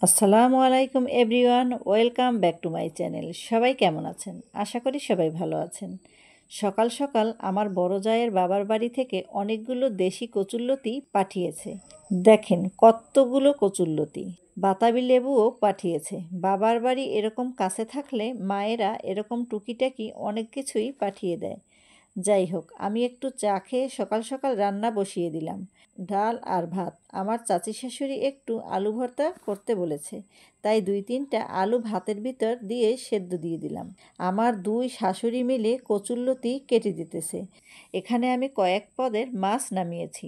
আসসালামু আলাইকুম everyone, welcome back to my channel. সবাই কেমন আছেন? আশা করি সবাই ভালো আছেন। সকাল সকাল আমার বড় জায়ের বাবার বাড়ি থেকে অনেকগুলো দেশি কচুরলতি পাঠিয়েছে। দেখেন কতগুলো কচুরলতি। বাতাবি লেবুও পাঠিয়েছে। বাবার বাড়ি এরকম কাছে থাকলে মায়েরা এরকম টুকিটাকি অনেক কিছুই পাঠিয়ে দেয়। যাই হোক, আমি একটু চা খেয়ে সকাল সকাল রান্না বসিয়ে দিলাম। ডাল আর ভাত। আমার চাচি শাশুড়ি একটু আলু ভর্তা করতে বলেছে, তাই 2-3টা আলু ভাতের ভিতর দিয়ে সেদ্ধ দিয়ে দিলাম। আমার দুই শাশুড়ি মিলে কচুরলতি কেটে দিতেছে। এখানে আমি কয়েক পদের মাছ নামিয়েছি,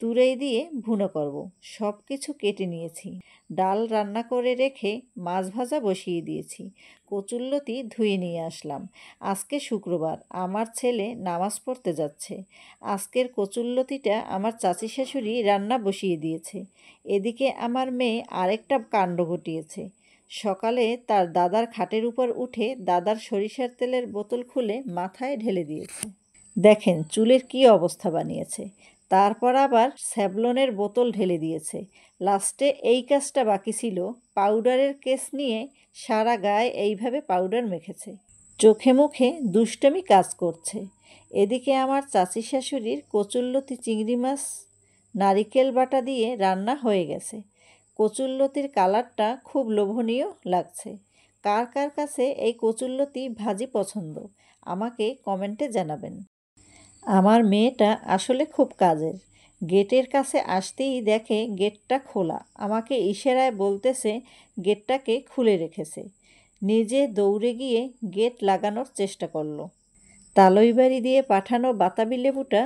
তুড়ই দিয়ে ভুনো করব। সব কিছু কেটে নিয়েছি। ডাল রান্না করে রেখে মাছ ভাজা বসিয়ে দিয়েছি। কচুরলতি ধুয়ে নিয়ে আসলাম। আজকে শুক্রবার, আমার ছেলে নামাজ পড়তে যাচ্ছে। আজকের কচুরলতিটা আমার চাচি শাশুড়ি রান্না বসিয়ে দিয়েছে। এদিকে আমার মেয়ে আরেকটা কাণ্ড ঘটিয়েছে। সকালে তার দাদার খাটের উপর উঠে দাদার সরিষার তেলের বোতল খুলে মাথায় ঢেলে দিয়েছে। দেখেন চুলের কী অবস্থা বানিয়েছে। তারপর আবার স্যাভলনের বোতল ঢেলে দিয়েছে। লাস্টে এই কাজটা বাকি ছিল, পাউডারের কেস নিয়ে সারা গায়ে এইভাবে পাউডার মেখেছে। চোখে মুখে দুষ্টমি কাজ করছে। এদিকে আমার চাচি শাশুড়ির কচুরলতি চিংড়ি মাছ নারিকেল বাটা দিয়ে রান্না হয়ে গেছে। কচুরলতির কালারটা খুব লোভনীয় লাগছে। কার কার কাছে এই কচুরলতি ভাজি পছন্দ আমাকে কমেন্টে জানাবেন। আমার মেয়েটা আসলে খুব কাজের। গেটের কাছে আসতেই দেখে গেটটা খোলা। আমাকে ইশারায় বলতেছে গেটটাকে খুলে রেখেছে। নিজে দৌড়ে গিয়ে গেট লাগানোর চেষ্টা করলো। তালইবাড়ি দিয়ে পাঠানো বাতাবি লেবুটা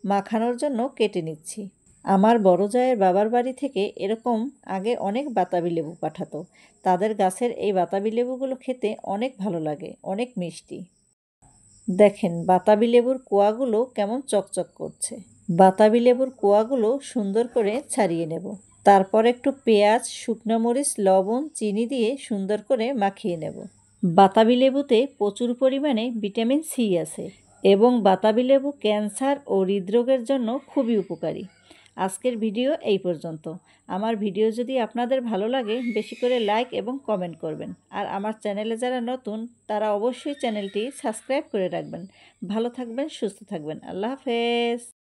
মাখানোর জন্য কেটে নিচ্ছি। আমার বড় জায়ের বাবার বাড়ি থেকে এরকম আগে অনেক বাতাবি লেবু পাঠাতো। তাদের গাছের এই বাতাবি লেবুগুলো খেতে অনেক ভালো লাগে, অনেক মিষ্টি। দেখেন বাতাবি লেবুর কোয়াগুলো কেমন চকচক করছে। বাতাবি লেবুর কোয়াগুলো সুন্দর করে ছাড়িয়ে নেব। তারপর একটু পেঁয়াজ, শুকনো মরিচ, লবণ, চিনি দিয়ে সুন্দর করে মাখিয়ে নেব। বাতাবি লেবুতে প্রচুর পরিমাণে ভিটামিন সি আছে এবং বাতাবি লেবু ক্যান্সার ও হৃদরোগের জন্য খুবই উপকারী। আজকের ভিডিও এই পর্যন্ত। আমার ভিডিও যদি আপনাদের ভালো লাগে বেশি করে লাইক এবং কমেন্ট করবেন। আর আমার চ্যানেলে যারা নতুন তারা অবশ্যই চ্যানেলটি সাবস্ক্রাইব করে রাখবেন। ভালো থাকবেন, সুস্থ থাকবেন। আল্লাহ হাফেজ।